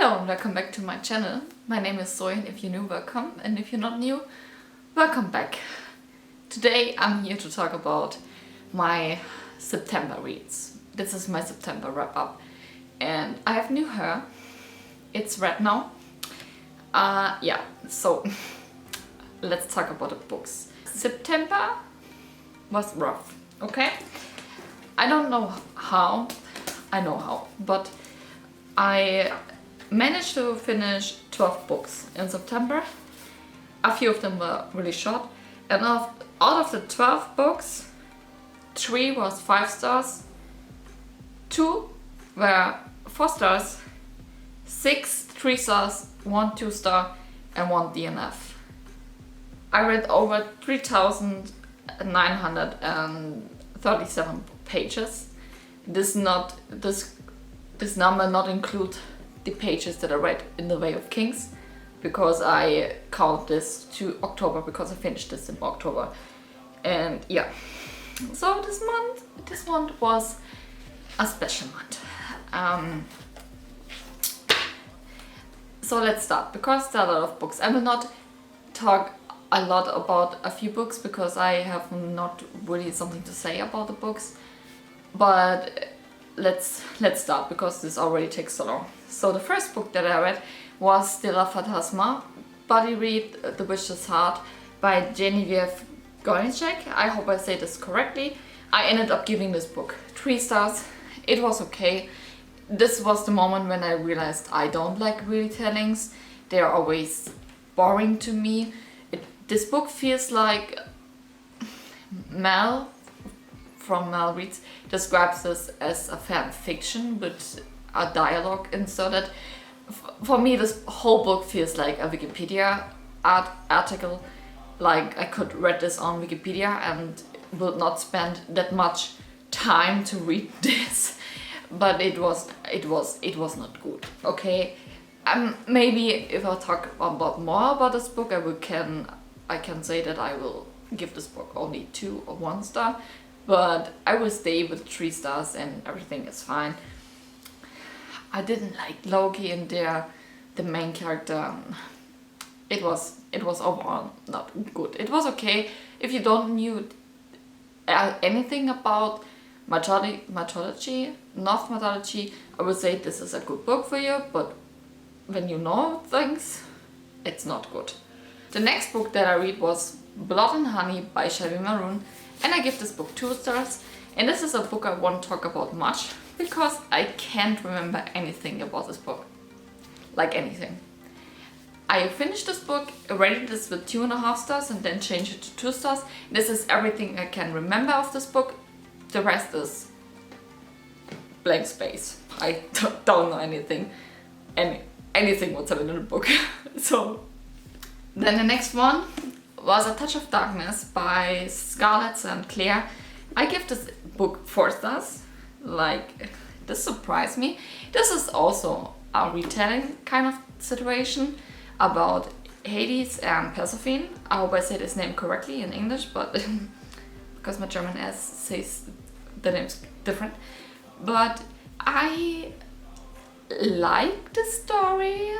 Hello and welcome back to my channel. My name is Zoe and if you're new, welcome, and if you're not new, welcome back. Today I'm here to talk about my September reads. This is my September wrap up and I have new hair. It's red now. So let's talk about the books. September was rough, okay? I don't know how, I know how, but I managed to finish 12 books in September. A few of them were really short, and out of the 12 books, 3 was 5 stars, 2 were 4 stars, 6 3 stars, 1 2 star, and 1 DNF. I read over 3,937 pages. This number not include the pages that I read in The Way of Kings, because I count this to October because I finished this in October. And yeah, so this month was a special month. So let's start, because there are a lot of books. I will not talk a lot about a few books because I have not really something to say about the books, but let's start because this already takes so long. So the first book that I read was Stella Phantasma, Body Read The Witch's Heart by Genevieve Gonicek. I hope I say this correctly. I ended up giving this book 3 stars. It was okay. This was the moment when I realized I don't like retellings. They are always boring to me. This book feels like Mel from Mel Reads describes this as a fan fiction with a dialogue inserted. For me, this whole book feels like a Wikipedia article. Like I could read this on Wikipedia and will not spend that much time to read this, but it was not good. Okay, maybe if I talk about more about this book, I can say that I will give this book only 2 or 1 star. But I will stay with 3 stars and everything is fine. I didn't like Loki and the main character. It was overall not good. It was okay. If you don't knew anything about mythology, Norse mythology, I would say this is a good book for you, but when you know things, it's not good. The next book that I read was Blood and Honey by Shelby Maroon. And I give this book 2 stars, and this is a book I won't talk about much because I can't remember anything about this book, like anything. I finished this book, rated this with 2.5 stars and then changed it to 2 stars. This is everything I can remember of this book. The rest is blank space. I don't know anything what's happening in the book. So then the next one was A Touch of Darkness by Scarlett St. Clair. I give this book 4 stars. Like, this surprised me. This is also a retelling kind of situation about Hades and Persephone. I hope I said his name correctly in English, but because my German ass says the name's different. But I like the story.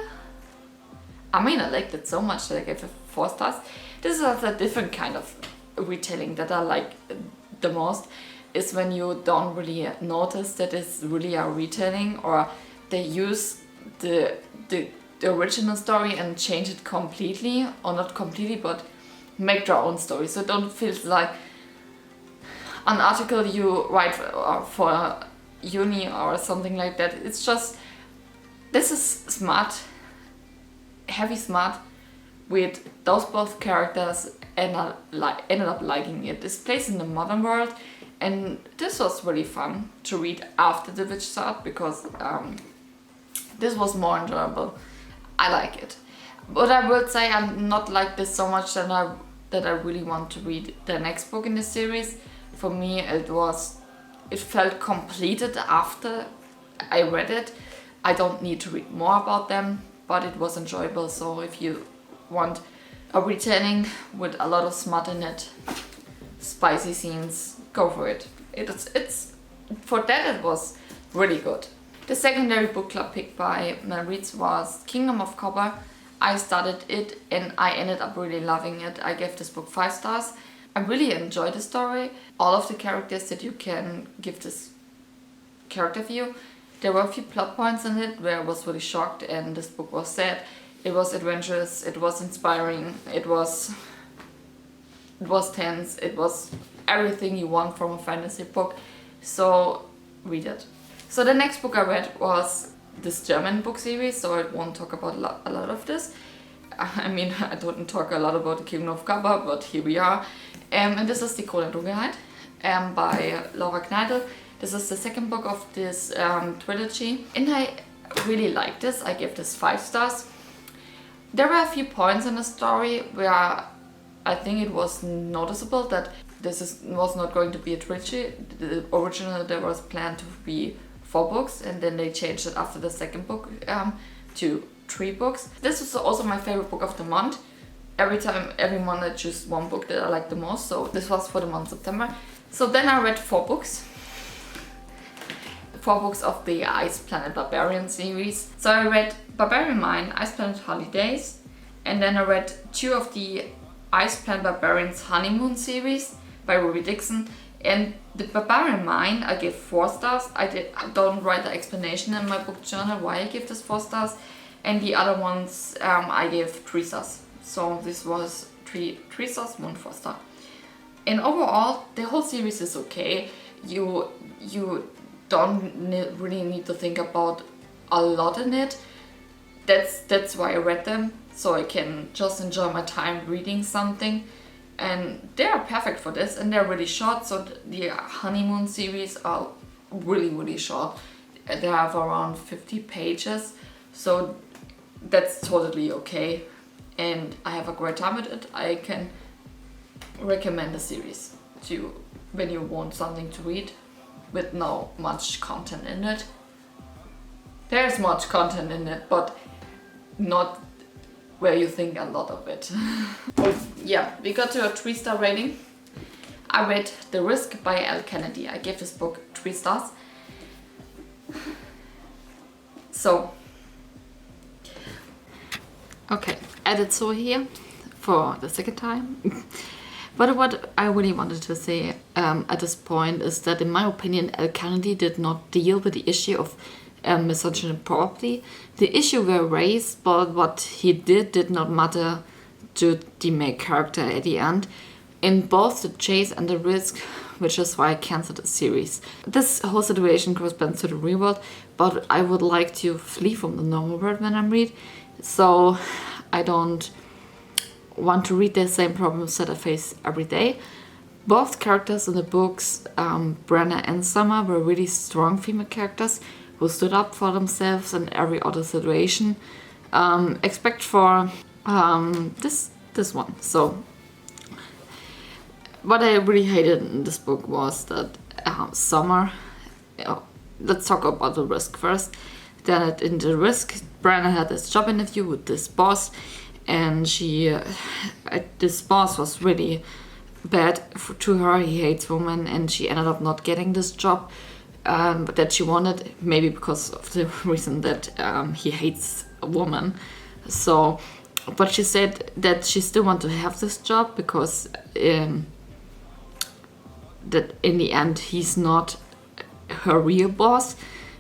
I mean, I liked it so much that I gave it 4 stars. This is a different kind of retelling that I like the most, is when you don't really notice that it's really a retelling, or they use the original story and change it completely, or not completely, but make their own story. So it don't feel like an article you write for uni or something like that. It's just, this is smart, heavy smart, with those both characters, and I ended up liking it. This plays in the modern world, and this was really fun to read after The Witch's Heart because this was more enjoyable. I like it. But I would say I'm not like this so much that I really want to read the next book in the series. For me, it felt completed after I read it. I don't need to read more about them, but it was enjoyable. So if you want a retelling with a lot of smut in it, spicy scenes, go for it. It's for that it was really good. The secondary book club picked by Mel Reeds was Kingdom of Copper. I started it and I ended up really loving it. I gave this book 5 stars. I really enjoyed the story. All of the characters that you can give this character view. There were a few plot points in it where I was really shocked, and this book was sad. It was adventurous, it was inspiring, it was tense, it was everything you want from a fantasy book. So read it. So the next book I read was this German book series, so I won't talk about a lot of this. I mean, I don't talk a lot about the Kingdom of Copper, but here we are. And this is the Krone Dunkelheit by Laura Kneidl. This is the second book of this trilogy, and I really liked this. I gave this 5 stars. There were a few points in the story where I think it was noticeable that was not going to be a trilogy. The original there was planned to be 4 books, and then they changed it after the second book to 3 books. This was also my favorite book of the month. Every month I choose one book that I like the most, so this was for the month of September. So then I read 4 books. 4 books of the Planet Barbarians series. So I read Barbarian Mine, Ice Planet Holidays, and then I read 2 of the Planet Barbarians Honeymoon series by Ruby Dixon. And the Barbarian Mine I gave 4 stars. I don't write the explanation in my book journal why I give this 4 stars. And the other ones I gave 3 stars. So this was 3 stars, 1 4 star. And overall, the whole series is okay. You don't really need to think about a lot in it. That's why I read them, so I can just enjoy my time reading something. And they are perfect for this, and they're really short. So the Honeymoon series are really short. They have around 50 pages, so that's totally okay. And I have a great time with it. I can recommend the series to when you want something to read with no much content in it. There's much content in it, but not where you think a lot of it. Yeah, we got to a 3-star rating. I read The Risk by Elle Kennedy. I gave this book 3 stars. So, okay, added so here for the second time. But what I really wanted to say at this point is that, in my opinion, Elle Kennedy did not deal with the issue of misogyny properly. The issue were raised, but what he did not matter to the main character at the end. In both The Chase and The Risk, which is why I cancelled the series. This whole situation corresponds to the real world, but I would like to flee from the normal world when I read. So I don't want to read the same problems that I face every day. Both characters in the books, Brenna and Summer, were really strong female characters who stood up for themselves in every other situation, except for this one. So what I really hated in this book was that Summer, let's talk about The Risk first. Then in The Risk, Brenna had this job interview with this boss, and this boss was really bad to her. He hates women, and she ended up not getting this job that she wanted, maybe because of the reason that he hates a woman. So, but she said that she still wanted to have this job because that in the end he's not her real boss.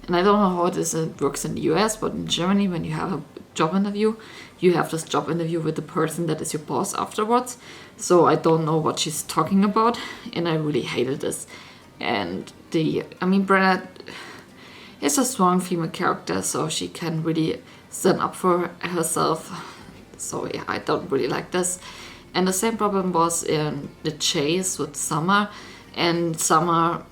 And I don't know how it works in the US, but in Germany, when you have a job interview, you have this job interview with the person that is your boss afterwards. So I don't know what she's talking about, and I really hated this. And Brenna is a strong female character, so she can really stand up for herself. So yeah, I don't really like this. And the same problem was in The Chase with Summer. And Summer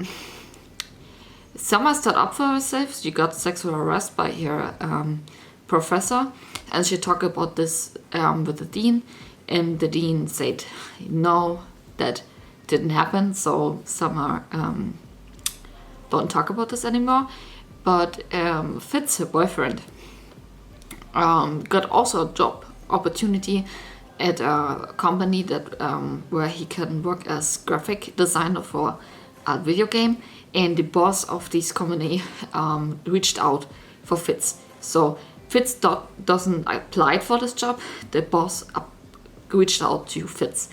stood up for herself. She got sexual harassed by her professor, and she talked about this with the dean, and the dean said no, that didn't happen, so Summer don't talk about this anymore. But Fitz, her boyfriend, got also a job opportunity at a company that where he can work as graphic designer for video game, and the boss of this company reached out for Fitz. So Fitz doesn't apply for this job. The boss reached out to Fitz,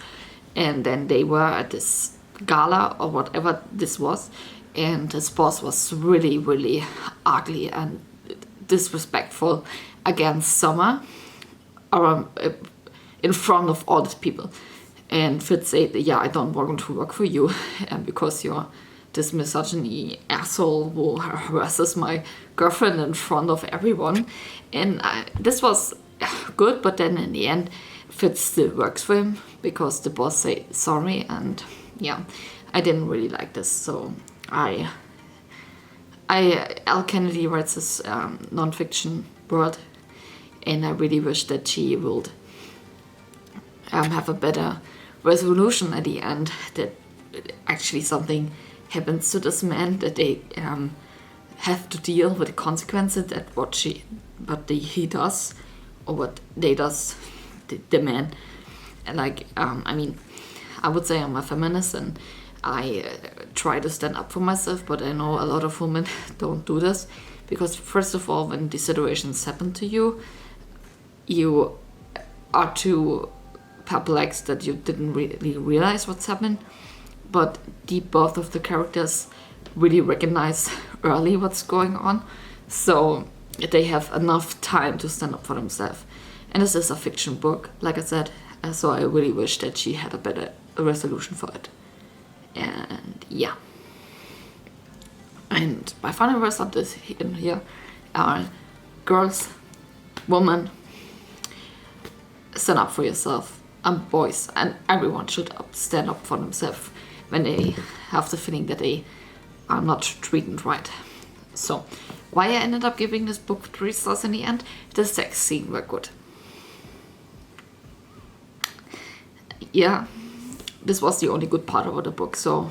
and then they were at this gala or whatever this was, and his boss was really, really ugly and disrespectful against Summer in front of all these people. And Fitz said, yeah, I don't want to work for you because you're this misogyny asshole who harasses my girlfriend in front of everyone. And this was good, but then in the end, Fitz still works for him because the boss said sorry, and yeah, I didn't really like this. So Al Kennedy writes this non-fiction world, and I really wish that she would have a better resolution at the end, that actually something happens to this man, that they have to deal with the consequences that he does, or what they does, the man. And like, I mean, I would say I'm a feminist and I try to stand up for myself, but I know a lot of women don't do this, because first of all, when these situations happen to you, you are too perplexed that you didn't really realize what's happened, but both of the characters really recognize early what's going on, so they have enough time to stand up for themselves. And this is a fiction book, like I said, so I really wish that she had a better resolution for it. And yeah. And my final words of this in here are: girls, women, stand up for yourself, and boys, and everyone should stand up for themselves when they have the feeling that they are not treated right. So, why I ended up giving this book 3 stars in the end? The sex scene were good. Yeah, this was the only good part of the book, so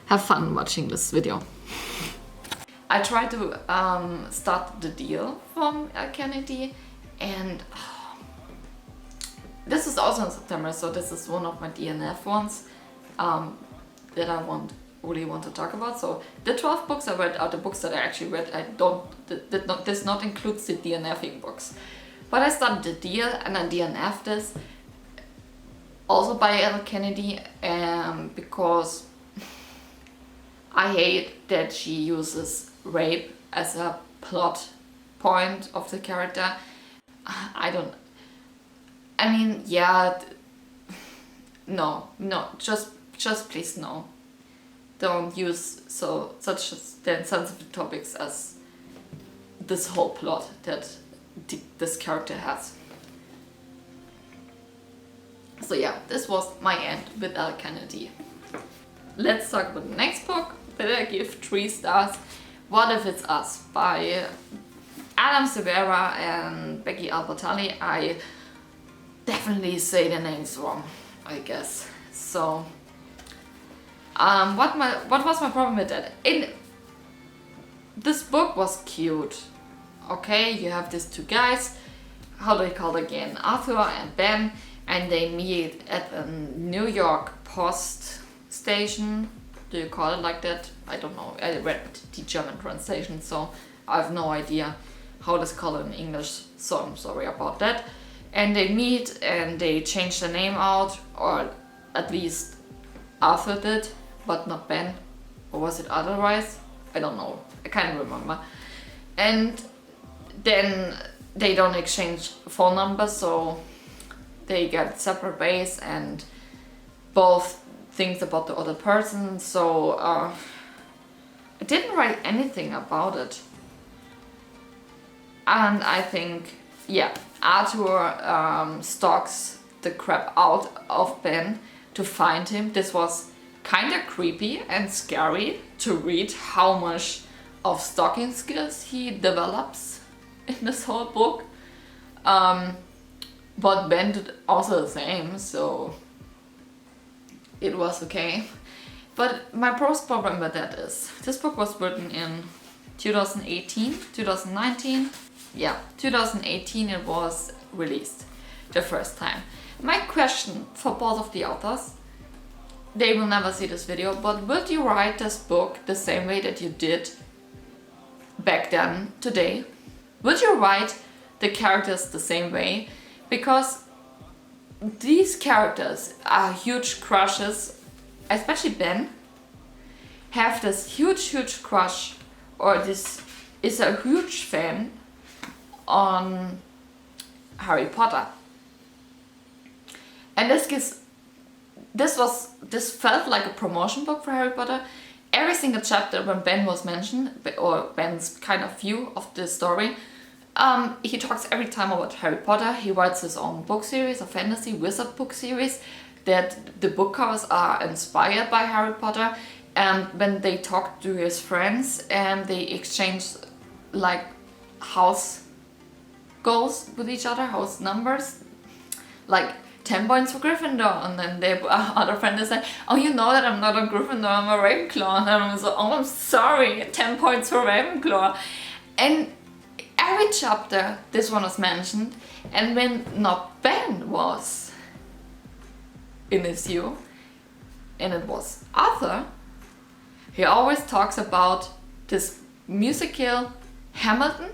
have fun watching this video. I tried to start the deal from Kennedy, and this is also in September, so this is one of my DNF ones that I really want to talk about. So the 12 books I read are the books that I actually read. This not includes the DNFing books. But I started the deal and I DNF'd this, also by Al Kennedy, because I hate that she uses rape as a plot point of the character. Just please no. Don't use such sensitive topics as this whole plot that this character has. So yeah, this was my end with Al Kennedy. Let's talk about the next book that I give 3 stars. What If It's Us by Adam Severa and Becky Albertalli. I definitely say the names wrong, I guess. So what was my problem with that? This book was cute. Okay, you have these 2 guys, how do they call it again, Arthur and Ben, and they meet at a New York post station. Do you call it like that? I don't know. I read the German translation, so I have no idea how to call it in English, so I'm sorry about that. And they meet and they change the name out, or at least Arthur did, but not Ben. Or was it otherwise? I don't know. I can't remember. And then they don't exchange phone numbers, so they get separate ways and both think about the other person. So I didn't write anything about it. And I think, yeah, Arthur stalks the crap out of Ben to find him. This was kind of creepy and scary to read how much of stalking skills he develops in this whole book. But Ben did also the same, so it was okay. But my first problem with that is, this book was written in 2018, 2019. Yeah, 2018 it was released the first time. My question for both of the authors, they will never see this video, but would you write this book the same way that you did back then, today? Would you write the characters the same way? Because these characters are huge crushes, especially Ben, have this huge crush, or this is a huge fan on Harry Potter. And this felt like a promotion book for Harry Potter. Every single chapter when Ben was mentioned, or Ben's kind of view of the story, he talks every time about Harry Potter. He writes his own book series, a fantasy wizard book series, that the book covers are inspired by Harry Potter. And when they talk to his friends, and they exchange like house goals with each other, house numbers, like 10 points for Gryffindor, and then the other friend is like, oh, you know that I'm not a Gryffindor, I'm a Ravenclaw, and I'm so, oh, I'm sorry, 10 points for Ravenclaw. And every chapter this one was mentioned, and when not Ben was in his view, and it was Arthur, he always talks about this musical Hamilton,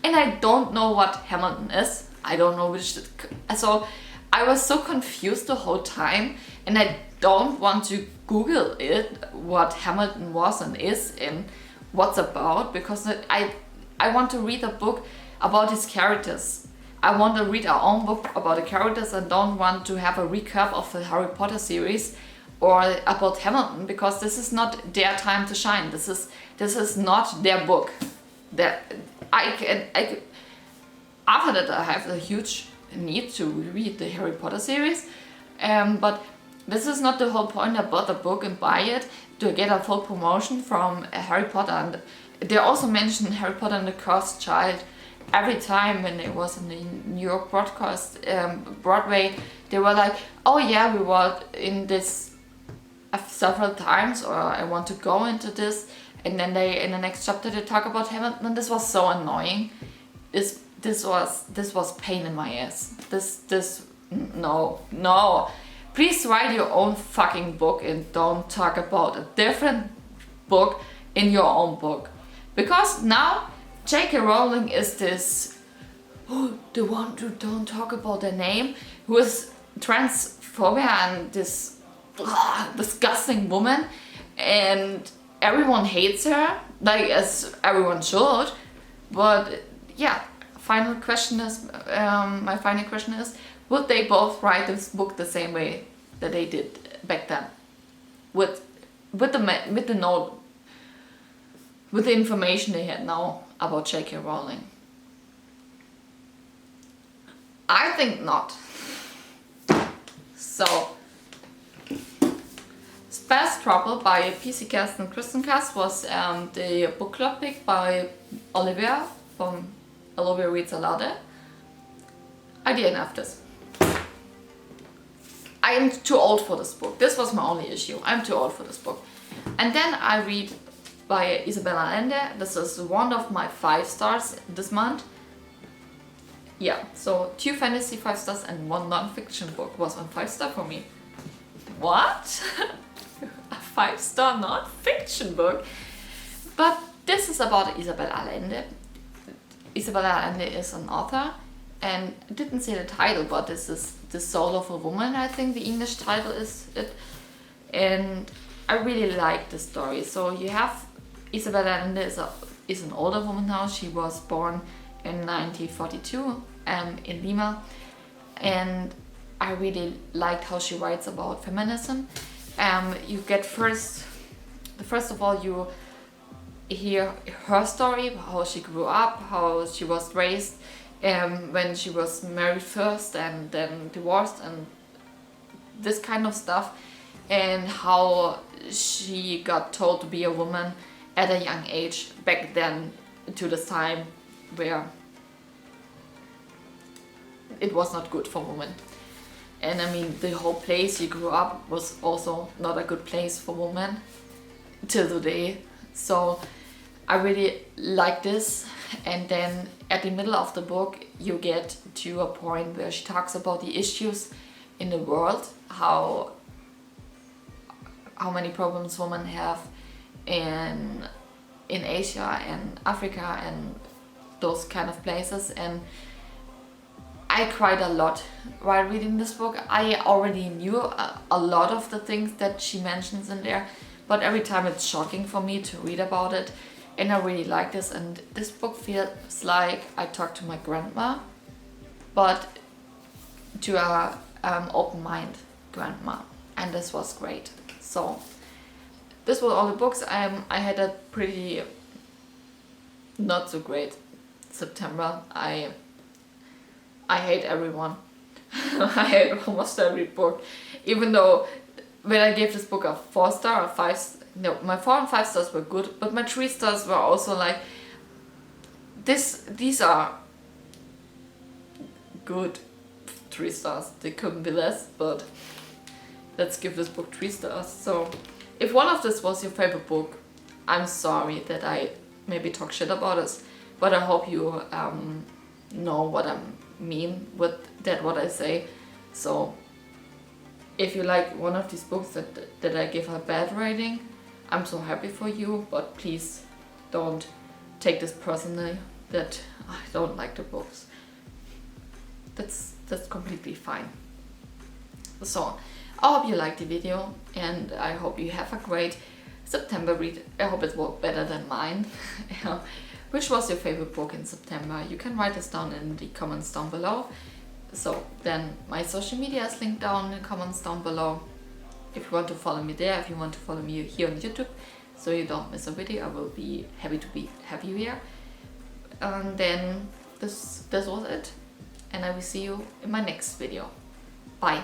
and I don't know what Hamilton is. I don't know which, so I was so confused the whole time, and I don't want to Google it, what Hamilton was and is and what's about, because I want to read a book about his characters. I want to read our own book about the characters and don't want to have a recap of the Harry Potter series or about Hamilton, because this is not their time to shine. This is not their book. After that I have a huge need to read the Harry Potter series, but this is not the whole point. I bought the book and buy it to get a full promotion from Harry Potter. And they also mentioned Harry Potter and the Cursed Child every time when it was in the New York broadcast, Broadway. They were like, oh yeah, we were in this several times, or I want to go into this, and then they in the next chapter they talk about Hamilton, and this was so annoying. This was pain in my ass. No. Please write your own fucking book and don't talk about a different book in your own book. Because now J.K. Rowling is this, the one who don't talk about their name, who is transphobia and this disgusting woman, and everyone hates her, like as everyone should. But yeah. My final question is, would they both write this book the same way that they did back then? With the information they had now about J.K. Rowling? I think not. So, Space Trouble by PC Cast and Kristen Cast was the book club pick by Olivia from Olivia Reads Aloud. I didn't have this. I am too old for this book. This was my only issue. I'm too old for this book. And then I read by Isabel Allende. This is one of my 5 stars this month. Yeah, so 2 fantasy 5 stars and 1 non-fiction book was on 5 star for me. What? A 5-star non-fiction book? But this is about Isabel Allende. Isabel Allende is an author, and I didn't say the title, but this is The Soul of a Woman, I think the English title is it. And I really like the story. So you have Isabel Allende is an older woman now. She was born in 1942 in Lima, and I really liked how she writes about feminism. You get first of all you hear her story, how she grew up, how she was raised, when she was married first and then divorced, and this kind of stuff, and how she got told to be a woman at a young age back then, to this time where it was not good for women. And I mean, the whole place she grew up was also not a good place for women till today. So I really like this. And then at the middle of the book you get to a point where she talks about the issues in the world, how many problems women have in Asia and Africa and those kind of places. And I cried a lot while reading this book. I already knew a lot of the things that she mentions in there, but every time it's shocking for me to read about it, and I really like this. And this book feels like I talked to my grandma, but to a open mind grandma, and this was great. So this was all the books. I had a pretty not so great September. I hate everyone. I hate almost every book, even though when I gave this book a 4-star or 5, no, my 4 and 5 stars were good, but my 3 stars were also like, these are good 3 stars. They couldn't be less, but let's give this book 3 stars. So if one of this was your favorite book, I'm sorry that I maybe talk shit about this, but I hope you know what I mean with that, what I say. So if you like one of these books that I give a bad rating, I'm so happy for you, but please don't take this personally that I don't like the books. That's completely fine. So I hope you liked the video, and I hope you have a great September read. I hope it was better than mine. Which was your favorite book in September? You can write this down in the comments down below. So then my social media is linked down in the comments down below. If you want to follow me there, if you want to follow me here on YouTube, so you don't miss a video, I will be happy to have you here. And then this was it, and I will see you in my next video. Bye.